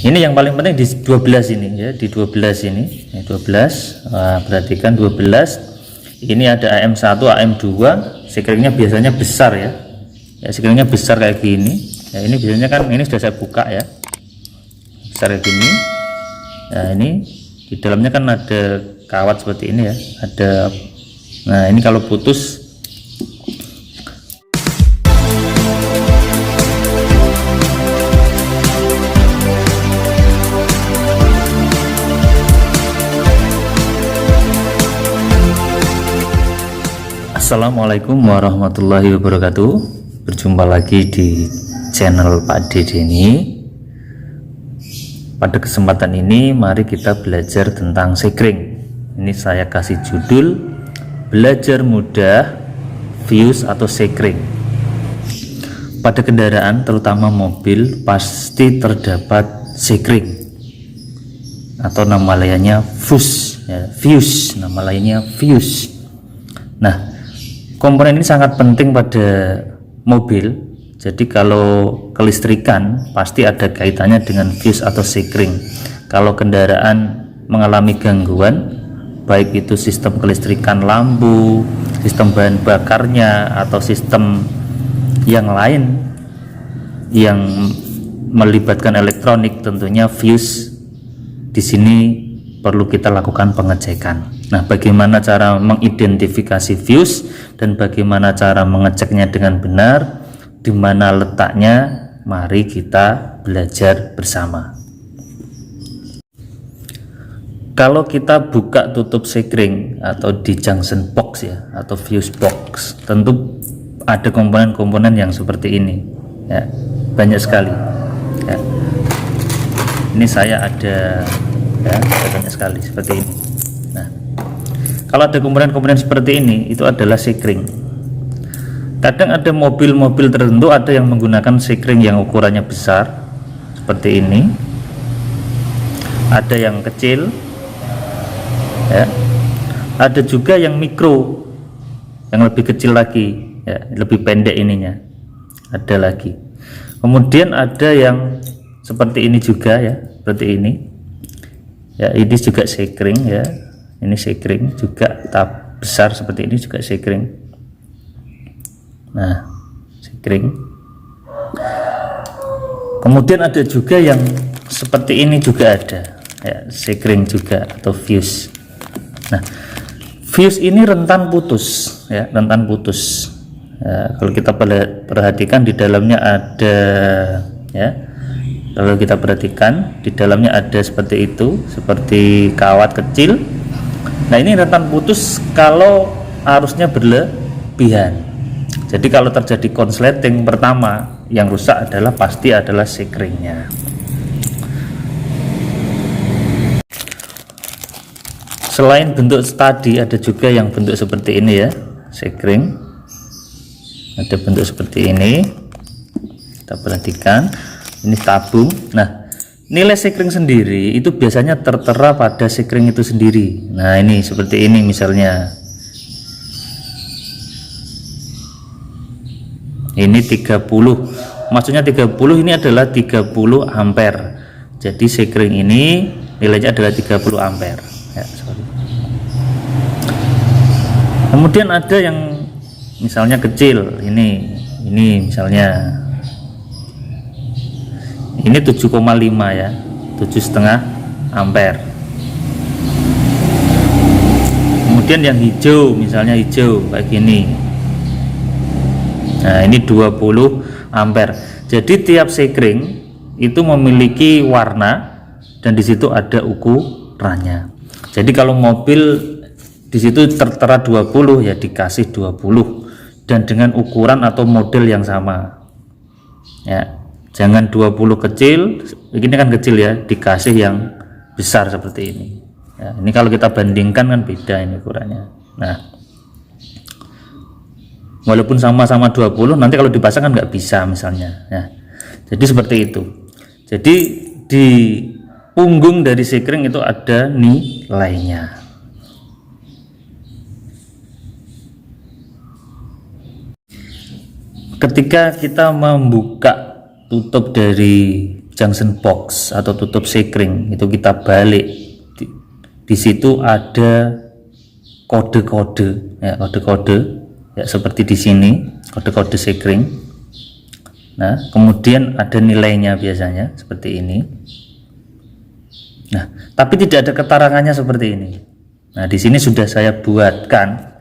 Ini yang paling penting di 12 ini ya, di 12 ini 12. Nah, perhatikan 12 ini ada AM1 AM2, sekringnya biasanya besar ya, sekringnya besar kayak gini ya. Ini biasanya kan ini sudah saya buka ya, besar kayak gini. Nah ini di dalamnya kan ada kawat seperti ini ya, ada. Nah ini kalau putus, Assalamualaikum warahmatullahi wabarakatuh. Berjumpa lagi di channel Pak Dede ini. Pada kesempatan ini mari kita belajar tentang sekring. Ini saya kasih judul belajar mudah fuse atau sekring. Pada kendaraan terutama mobil pasti terdapat sekring atau nama lainnya fuse ya, fuse, nama lainnya fuse. Nah, komponen ini sangat penting pada mobil. Jadi kalau kelistrikan pasti ada kaitannya dengan fuse atau sekring. Kalau kendaraan mengalami gangguan, baik itu sistem kelistrikan lampu, sistem bahan bakarnya, atau sistem yang lain yang melibatkan elektronik, tentunya fuse di sini perlu kita lakukan pengecekan. Nah, bagaimana cara mengidentifikasi fuse dan bagaimana cara mengeceknya dengan benar, di mana letaknya, mari kita belajar bersama. Kalau kita buka tutup sekring atau di junction box ya, atau fuse box, tentu ada komponen-komponen yang seperti ini ya, banyak sekali ya. Ini saya ada ya, banyak sekali seperti ini. Nah, kalau ada komponen-komponen seperti ini, itu adalah sekring. Kadang ada mobil-mobil tertentu ada yang menggunakan sekring yang ukurannya besar seperti ini, ada yang kecil ya, ada juga yang mikro, yang lebih kecil lagi ya, lebih pendek ininya, ada lagi. Kemudian ada yang seperti ini juga ya, seperti ini ya, ini juga sekring ya, ini sekring juga tahap besar seperti ini juga sekring. Nah, sekring. Kemudian ada juga yang seperti ini juga ada ya, sekring juga atau fuse. Nah, fuse ini rentan putus ya, rentan putus ya, kalau kita perhatikan di dalamnya ada ya, kalau kita perhatikan di dalamnya ada seperti itu, seperti kawat kecil. Nah, ini rentan putus kalau arusnya berlebihan. Jadi kalau terjadi konsleting, pertama yang rusak adalah pasti adalah sekringnya. Selain bentuk tadi, ada juga yang bentuk seperti ini ya, sekring. Ada bentuk seperti ini. Kita perhatikan, ini tabung. Nah, nilai sekring sendiri itu biasanya tertera pada sekring itu sendiri. Nah, ini seperti ini misalnya. Ini 30, maksudnya 30 ini adalah 30 ampere. Jadi sekring ini nilainya adalah 30 ampere ya, sorry. Kemudian ada yang misalnya kecil, ini misalnya ini 7,5 ya, 7,5 ampere. Kemudian yang hijau, misalnya hijau kayak gini. Nah, ini 20 ampere. Jadi tiap sekring itu memiliki warna dan di situ ada ukurannya. Jadi kalau mobil di situ tertera 20 ya dikasih 20 dan dengan ukuran atau model yang sama. Ya, jangan 20 kecil, ini kan kecil ya, dikasih yang besar seperti ini. Ya, ini kalau kita bandingkan kan beda ini ukurannya. Nah, walaupun sama-sama 20, nanti kalau dipasang kan nggak bisa misalnya ya. Jadi seperti itu. Jadi di punggung dari sekring itu ada nilainya. Ketika kita membuka tutup dari junction box atau tutup sekring itu kita balik, di situ ada kode-kode ya, kode-kode ya, seperti di sini kode-kode sekring. Nah, kemudian ada nilainya biasanya seperti ini. Nah, tapi tidak ada keterangannya seperti ini. Nah, di sini sudah saya buatkan.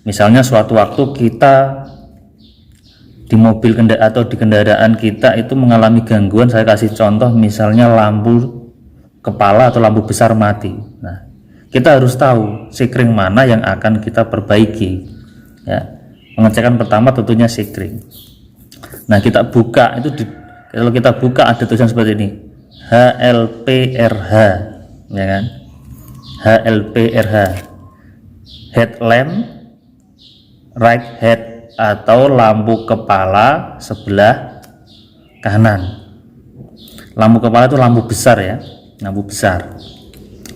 Misalnya suatu waktu kita di mobil atau di kendaraan kita itu mengalami gangguan, saya kasih contoh misalnya lampu kepala atau lampu besar mati. Nah, kita harus tahu sekring mana yang akan kita perbaiki ya. Pengecekan pertama tentunya sekring. Nah, kita buka itu kalau kita buka ada tulisan seperti ini, HLPRH ya kan, HLPRH, headlamp right head atau lampu kepala sebelah kanan. Lampu kepala itu lampu besar ya, lampu besar,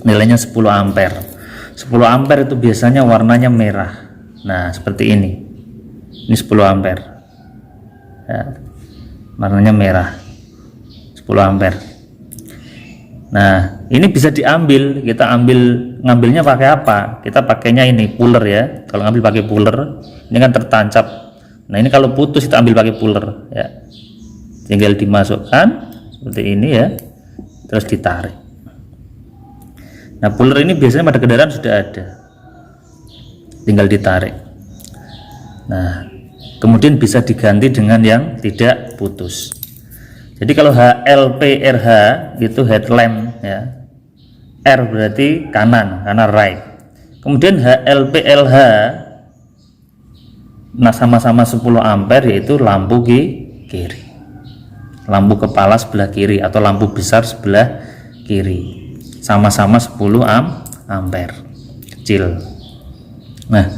nilainya 10 ampere. 10 ampere itu biasanya warnanya merah. Nah, seperti ini 10 ampere ya, warnanya merah, 10 ampere. Nah, ini bisa diambil, kita ngambilnya pakai apa? Kita pakainya ini puller ya. Kalau ngambil pakai puller, ini kan tertancap. Nah, ini kalau putus kita ambil pakai puller ya. Tinggal dimasukkan seperti ini ya. Terus ditarik. Nah, puller ini biasanya pada kendaraan sudah ada. Tinggal ditarik. Nah, kemudian bisa diganti dengan yang tidak putus. Jadi kalau HLPRH itu headlamp ya, R berarti kanan, karena right. Kemudian HLPLH, nah sama-sama 10 ampere yaitu lampu kiri, lampu kepala sebelah kiri atau lampu besar sebelah kiri, sama-sama 10 ampere kecil. Nah,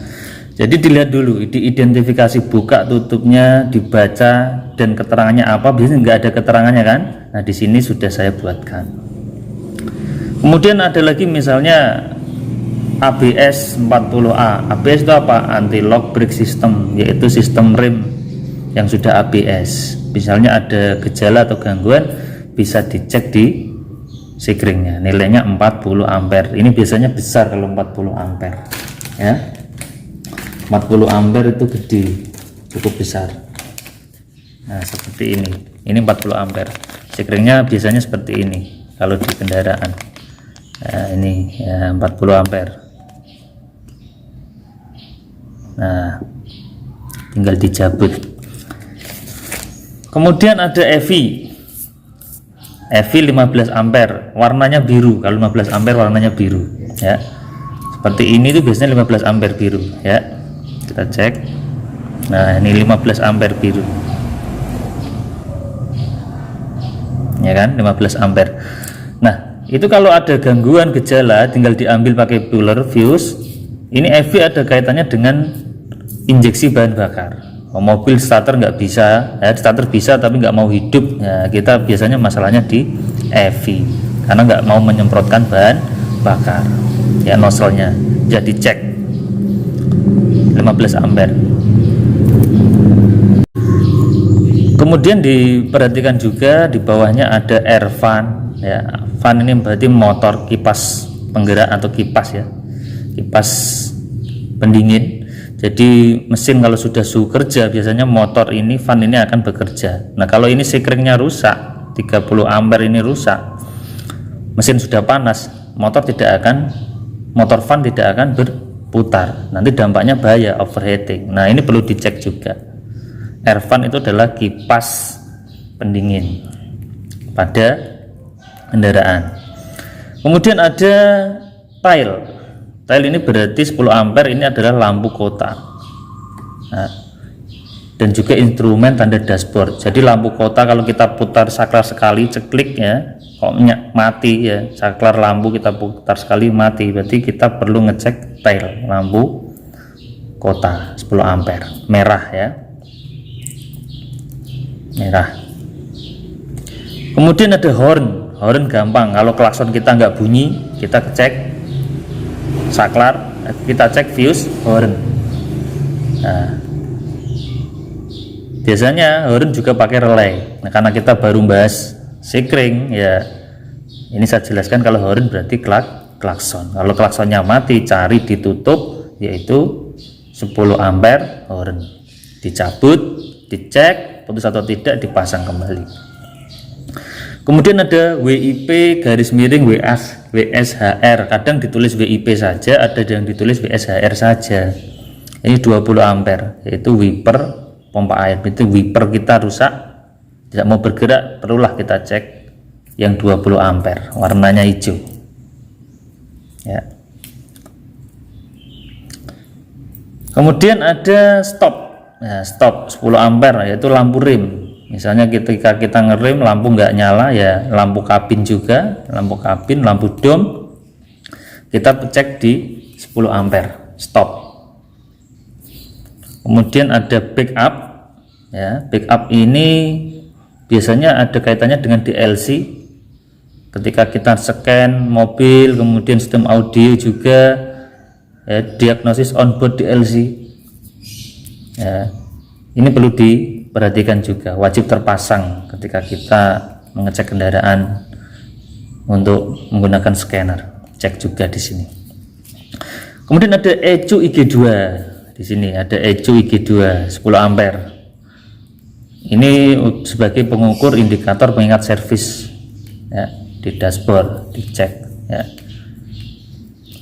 jadi dilihat dulu, diidentifikasi buka tutupnya, dibaca dan keterangannya apa. Biasanya nggak ada keterangannya kan. Nah, di sini sudah saya buatkan. Kemudian ada lagi misalnya ABS 40A. ABS itu apa? Anti lock brake system, yaitu sistem rem yang sudah ABS. Misalnya ada gejala atau gangguan, bisa dicek di sekringnya. Nilainya 40 ampere. Ini biasanya besar kalau 40 ampere ya. 40 ampere itu gede, cukup besar. Nah, seperti ini 40 ampere. Sekringnya biasanya seperti ini kalau di kendaraan. Nah, ini ya 40 ampere. Nah, tinggal dicabut. Kemudian ada EV 15 ampere, warnanya biru. Kalau 15 ampere warnanya biru ya. Seperti ini tuh biasanya 15 ampere biru ya. Kita cek. Nah, ini 15 ampere biru ya kan, 15 ampere. Nah, itu kalau ada gangguan gejala tinggal diambil pakai puller fuse. Ini EV ada kaitannya dengan injeksi bahan bakar. Mobil starter nggak bisa ya, starter bisa tapi nggak mau hidup ya, kita biasanya masalahnya di EV karena nggak mau menyemprotkan bahan bakar ya, nozzle-nya. Jadi cek 15 ampere. Kemudian diperhatikan juga di bawahnya ada air fan ya. Fan ini berarti motor kipas penggerak atau kipas ya, kipas pendingin. Jadi mesin kalau sudah suhu kerja biasanya motor ini, fan ini akan bekerja. Nah, kalau ini sekringnya rusak, 30 ampere ini rusak, mesin sudah panas, motor fan tidak akan berputar. Nanti dampaknya bahaya, overheating. Nah, ini perlu dicek juga. Air fan itu adalah kipas pendingin pada kendaraan. Kemudian ada tile. Tile ini berarti 10 ampere, ini adalah lampu kota. Nah, dan juga instrumen tanda dashboard. Jadi lampu kota kalau kita putar saklar sekali, ceklik ya, kok mati ya, saklar lampu kita putar sekali mati, berarti kita perlu ngecek tile lampu kota 10 ampere, merah ya, merah. Kemudian ada horn gampang, kalau klakson kita nggak bunyi, kita cek saklar, kita cek fuse horn. Nah, biasanya horn juga pakai relay. Nah, karena kita baru bahas sekring ya. Ini saya jelaskan, kalau horn berarti klakson. Kalau klaksonnya mati, cari ditutup, yaitu 10 ampere horn. Dicabut, dicek putus atau tidak, dipasang kembali. Kemudian ada WIP garis miring WSHR. Kadang ditulis WIP saja, ada yang ditulis WSHR saja. Ini 20 ampere, yaitu wiper pompa air. Itu wiper kita rusak, tidak mau bergerak, perlulah kita cek yang 20 ampere, warnanya hijau ya. Kemudian ada stop ya, stop 10 ampere, yaitu lampu rem. Misalnya ketika kita ngerem lampu nggak nyala ya, lampu kabin juga, lampu kabin, lampu dom, kita cek di 10 ampere, stop. Kemudian ada backup ya, backup ini biasanya ada kaitannya dengan DLC. Ketika kita scan mobil, kemudian sistem audio juga ya, diagnosis onboard DLC ya, ini perlu diperhatikan juga, wajib terpasang ketika kita mengecek kendaraan untuk menggunakan scanner, cek juga di sini. Kemudian ada ECU IG2, di sini ada ECU IG2 10 ampere. Ini sebagai pengukur indikator pengingat servis ya, di dashboard dicek ya,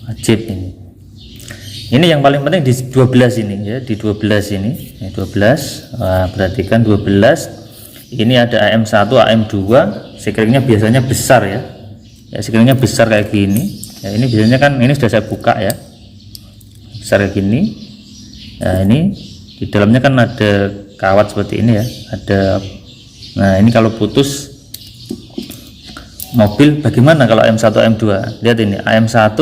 wajib ini. Ini yang paling penting di 12 ini ya, di 12 ini 12. Wah, perhatikan 12 ini ada AM1 AM2, sekringnya biasanya besar ya, sekringnya besar kayak gini ya. Ini biasanya kan, ini sudah saya buka ya, besar kayak gini ya. Ini di dalamnya kan ada kawat seperti ini ya, ada. Nah ini kalau putus mobil bagaimana kalau AM1 AM2? Lihat ini AM1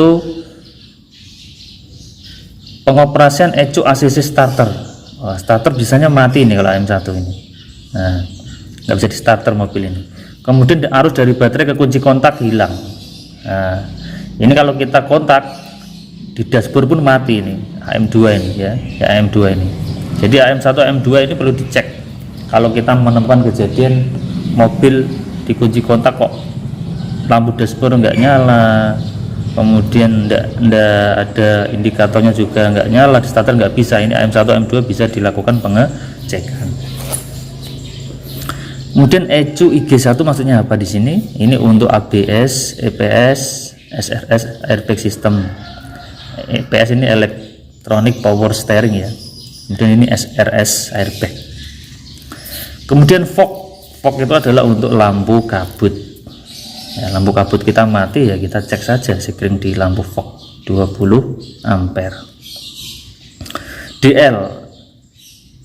pengoperasian ECU ACC starter. Wah, starter biasanya mati ini kalau AM1 ini. Nah, nggak bisa di starter mobil ini. Kemudian arus dari baterai ke kunci kontak hilang. Nah, ini kalau kita kontak di dashboard pun mati ini AM2 ini ya, AM2 ini. Jadi AM1 AM2 ini perlu dicek. Kalau kita menemukan kejadian mobil dikunci kontak kok lampu dashboard nggak nyala, kemudian nggak ada indikatornya juga nggak nyala, di starter nggak bisa, ini AM1 AM2 bisa dilakukan pengecekan. Kemudian ECU IG1 maksudnya apa di sini? Ini untuk ABS, EPS, SRS, airbag system. EPS ini electronic power steering ya. Kemudian ini SRS airbag. Kemudian fog itu adalah untuk lampu kabut. Ya, lampu kabut kita mati ya, kita cek saja sekring di lampu fog 20 ampere. DL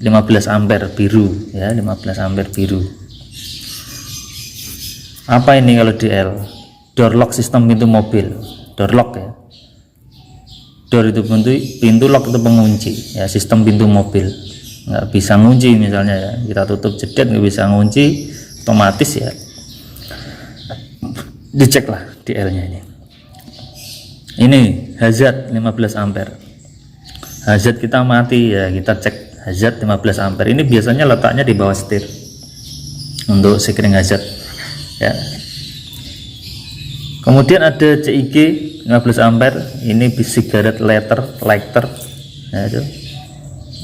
15 ampere biru ya, 15 ampere biru. Apa ini kalau DL? Door lock sistem pintu mobil, door lock ya. Door itu pintu lock itu pengunci ya, sistem pintu mobil. Nggak bisa ngunci misalnya ya, kita tutup jedet nggak bisa ngunci, otomatis ya diceklah DL nya ini. Ini hazard 15 ampere, hazard kita mati ya, kita cek hazard 15 ampere. Ini biasanya letaknya di bawah setir untuk sekring hazard ya. Kemudian ada CIG 15 ampere, ini cigarette lighter ya, itu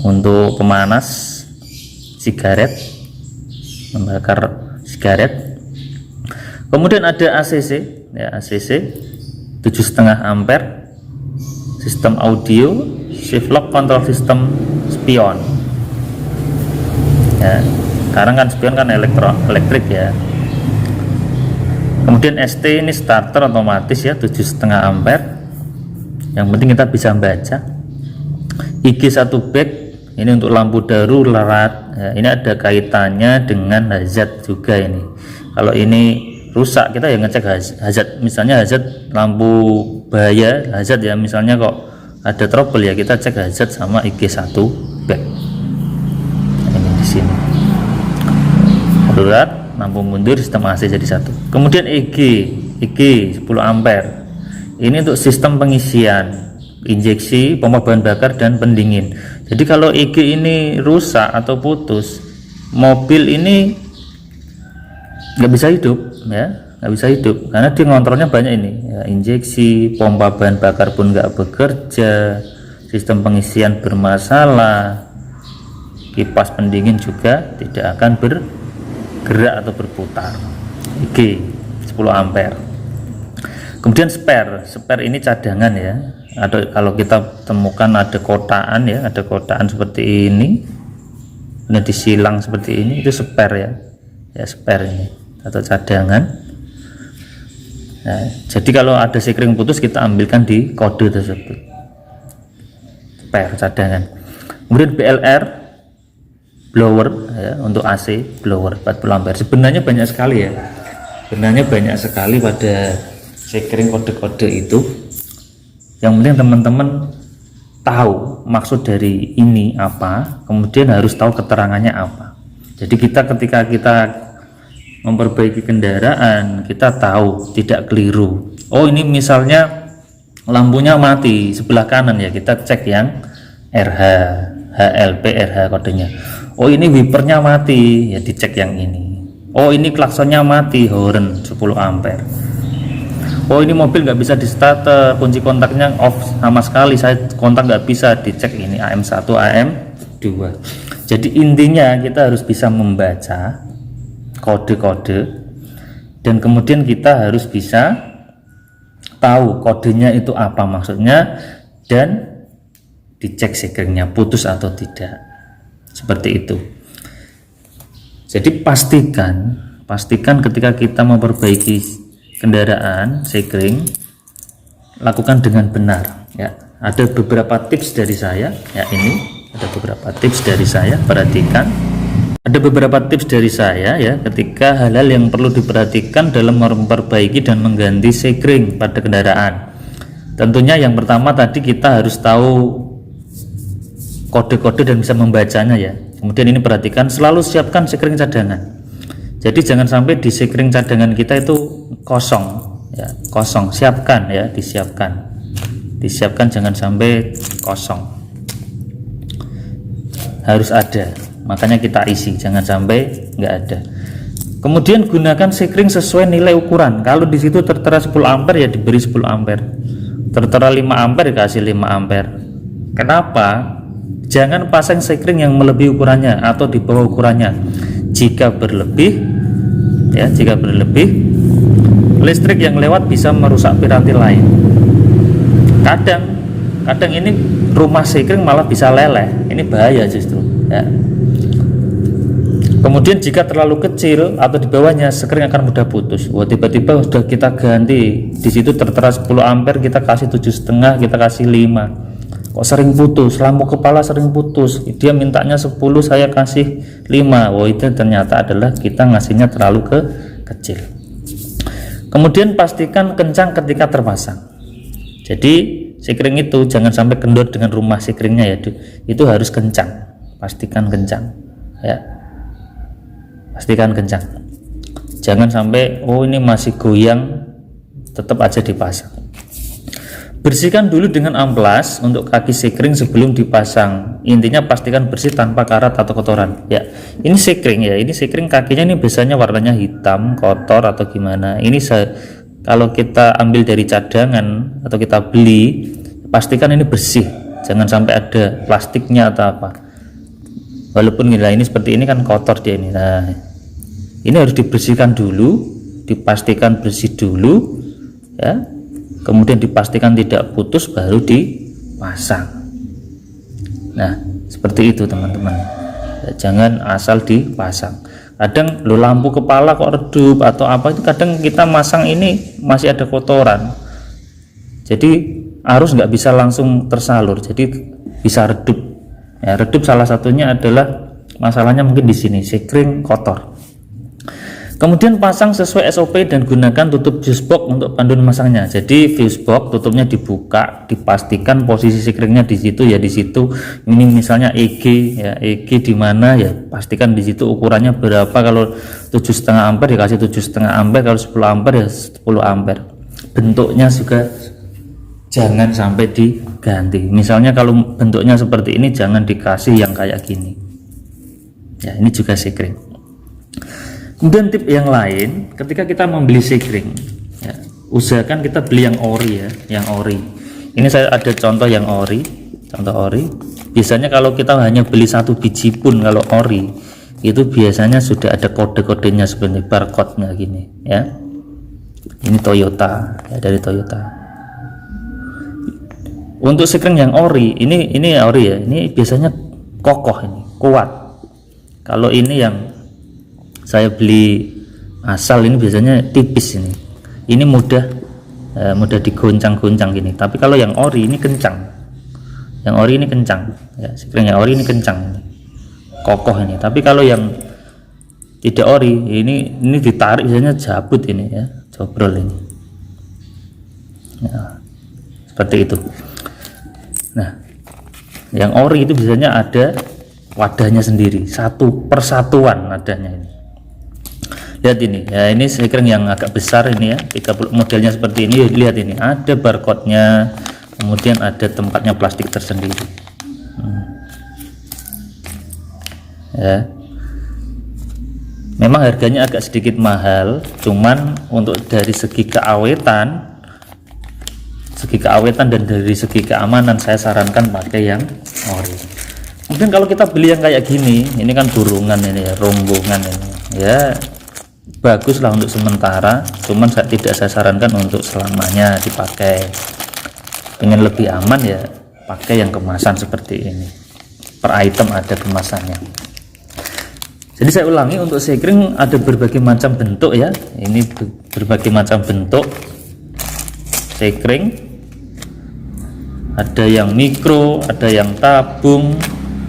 untuk pemanas sigaret, membakar sigaret. Kemudian ada ACC ya, ACC 7,5 ampere, sistem audio, shift lock control system, spion ya. Sekarang kan spion kan elektrik ya. Kemudian ST ini starter otomatis ya, 7,5 ampere. Yang penting kita bisa baca. IG1 back ini untuk lampu darurat ya, ini ada kaitannya dengan hazard juga ini. Kalau ini rusak kita ya ngecek hazard, misalnya hazard lampu bahaya hazard ya, misalnya kok ada trouble ya kita cek hazard sama IG1 back. Ini di sini darurat, lampu mundur, sistem AC jadi satu. Kemudian EG 10 ampere, ini untuk sistem pengisian, injeksi, pompa bahan bakar dan pendingin. Jadi kalau EG ini rusak atau putus, mobil ini nggak bisa hidup ya, nggak bisa hidup karena dia ngontrolnya banyak ini ya, injeksi, pompa bahan bakar pun nggak bekerja, sistem pengisian bermasalah, kipas pendingin juga tidak akan bergerak atau berputar. Oke, 10 ampere. Kemudian spare ini cadangan ya. Ada kalau kita temukan ada kotaan ya, ada kotaan seperti ini, nah disilang seperti ini, itu spare ya. Ya spare ini atau cadangan. Nah, jadi kalau ada sekring putus kita ambilkan di kode tersebut. Spare cadangan. Kemudian BLR blower ya, untuk AC blower 40 ampere. Sebenarnya banyak sekali ya. Sebenarnya banyak sekali pada sekring kode-kode itu. Yang penting teman-teman tahu maksud dari ini apa, kemudian harus tahu keterangannya apa. Jadi ketika kita memperbaiki kendaraan, kita tahu, tidak keliru. Oh, ini misalnya lampunya mati sebelah kanan ya, kita cek yang RH, HLP, RH kodenya. Oh, ini wipernya mati ya, dicek yang ini. Oh, ini klaksonnya mati, horn 10 ampere. Oh, ini mobil nggak bisa di starter, kunci kontaknya off sama sekali, saya kontak nggak bisa, dicek ini AM1, AM2. Jadi intinya kita harus bisa membaca kode-kode dan kemudian kita harus bisa tahu kodenya itu apa maksudnya dan dicek sekringnya putus atau tidak, seperti itu. Jadi pastikan ketika kita memperbaiki kendaraan sekring, lakukan dengan benar ya. Ada beberapa tips dari saya ya, ini ada beberapa tips dari saya, perhatikan. Ada beberapa tips dari saya ya, ketika hal-hal yang perlu diperhatikan dalam memperbaiki dan mengganti sekring pada kendaraan. Tentunya yang pertama tadi kita harus tahu kode-kode dan bisa membacanya ya. Kemudian ini perhatikan, selalu siapkan sekring cadangan. Jadi jangan sampai di sekring cadangan kita itu kosong ya, kosong. Siapkan ya, disiapkan jangan sampai kosong, harus ada, makanya kita isi, jangan sampai nggak ada. Kemudian gunakan sekring sesuai nilai ukuran. Kalau di situ tertera 10 ampere ya diberi 10 ampere, tertera 5 ampere kasih 5 ampere. Kenapa? Jangan pasang sekring yang melebihi ukurannya atau di bawah ukurannya. Jika berlebih listrik yang lewat bisa merusak piranti lain. Kadang ini rumah sekring malah bisa leleh, ini bahaya justru ya. Kemudian jika terlalu kecil atau di bawahnya, sekring akan mudah putus. Wah, tiba-tiba sudah kita ganti, di situ tertera 10 ampere, kita kasih 7,5, kita kasih 5. Kok sering putus, lampu kepala sering putus, dia mintanya 10, saya kasih 5. Wah, itu ternyata adalah kita ngasihnya terlalu kecil. Kemudian pastikan kencang ketika terpasang. Jadi sekring itu jangan sampai kendor dengan rumah sekringnya ya, itu harus kencang, pastikan kencang ya, pastikan kencang, jangan sampai oh ini masih goyang tetap aja dipasang. Bersihkan dulu dengan amplas untuk kaki sekring sebelum dipasang. Intinya pastikan bersih tanpa karat atau kotoran. Ya, ini sekring ya. Ini sekring kakinya ini biasanya warnanya hitam, kotor atau gimana. Ini kalau kita ambil dari cadangan atau kita beli, pastikan ini bersih. Jangan sampai ada plastiknya atau apa. Walaupun ini seperti ini kan kotor dia ini. Nah, ini harus dibersihkan dulu, dipastikan bersih dulu, ya. Kemudian dipastikan tidak putus baru dipasang. Nah, seperti itu teman-teman ya, jangan asal dipasang. Kadang lo lampu kepala kok redup atau apa, itu kadang kita masang ini masih ada kotoran, jadi arus nggak bisa langsung tersalur, jadi bisa redup ya. Redup salah satunya adalah masalahnya mungkin di sini, sekring kotor. Kemudian pasang sesuai SOP dan gunakan tutup fuse box untuk pandu memasangnya. Jadi fuse box tutupnya dibuka, dipastikan posisi sekringnya di situ ya, di situ. Ini misalnya EG ya, EG di mana ya, pastikan di situ ukurannya berapa. Kalau 7,5 ampere dikasih 7,5 ampere, kalau 10 ampere ya 10 ampere. Bentuknya juga jangan sampai diganti. Misalnya kalau bentuknya seperti ini, jangan dikasih yang kayak gini. Ya, ini juga sekring. Kemudian tip yang lain, ketika kita membeli sekring, ya, usahakan kita beli yang ori, ya, yang ori. Ini saya ada contoh yang ori, contoh ori. Biasanya kalau kita hanya beli satu biji pun, kalau ori itu biasanya sudah ada kode-kodenya sebenarnya, barcode-nya gini, ya. Ini Toyota, ya, dari Toyota. Untuk sekring yang ori, ini ori ya, ini biasanya kokoh, ini kuat. Kalau ini yang saya beli asal ini biasanya tipis, ini mudah digoncang-goncang gini. Tapi kalau yang ori ini kencang, yang ori ini kencang, ya, sekring yang ori ini kencang, kokoh ini. Tapi kalau yang tidak ori ini ditarik biasanya jabut ini, ya, jobrol ini, ya, seperti itu. Nah, yang ori itu biasanya ada wadahnya sendiri, satu persatuan adanya ini. Lihat ini, ya, ini sekring yang agak besar ini, ya, 30 modelnya seperti ini. Lihat ini, ada barcode-nya, kemudian ada tempatnya plastik tersendiri. Ya, memang harganya agak sedikit mahal, cuman untuk dari segi keawetan dan dari segi keamanan saya sarankan pakai yang ori. Mungkin kalau kita beli yang kayak gini, ini kan burungan ini, ya, rombongan ini, ya, bagus lah untuk sementara, cuman tidak saya sarankan untuk selamanya dipakai. Pengen lebih aman, ya, pakai yang kemasan seperti ini, per item ada kemasannya. Jadi saya ulangi, untuk sekring ada berbagai macam bentuk, ya, ini berbagai macam bentuk sekring, ada yang mikro, ada yang tabung,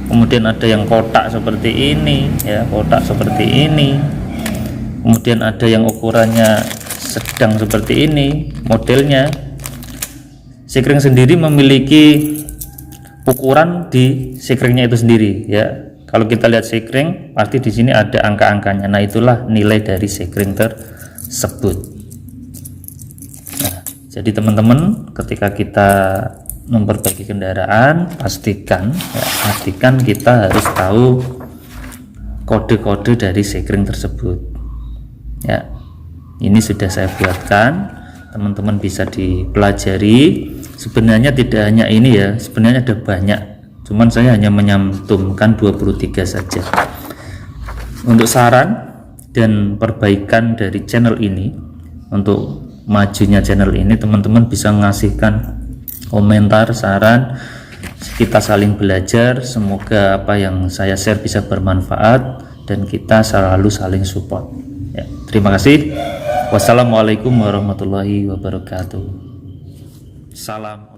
kemudian ada yang kotak seperti ini, ya, kotak seperti ini. Kemudian ada yang ukurannya sedang seperti ini modelnya. Sekring sendiri memiliki ukuran di sekringnya itu sendiri, ya. Kalau kita lihat sekring, pasti di sini ada angka-angkanya. Nah, itulah nilai dari sekring tersebut. Nah, jadi teman-teman, ketika kita memperbaiki kendaraan, pastikan kita harus tahu kode-kode dari sekring tersebut. Ya, ini sudah saya buatkan, teman-teman bisa dipelajari. Sebenarnya tidak hanya ini, ya, sebenarnya ada banyak, cuman saya hanya menyantumkan 23 saja. Untuk saran dan perbaikan dari channel ini, untuk majunya channel ini, teman-teman bisa mengasihkan komentar, saran, kita saling belajar. Semoga apa yang saya share bisa bermanfaat dan kita selalu saling support. Ya, terima kasih. Wassalamualaikum warahmatullahi wabarakatuh. Salam.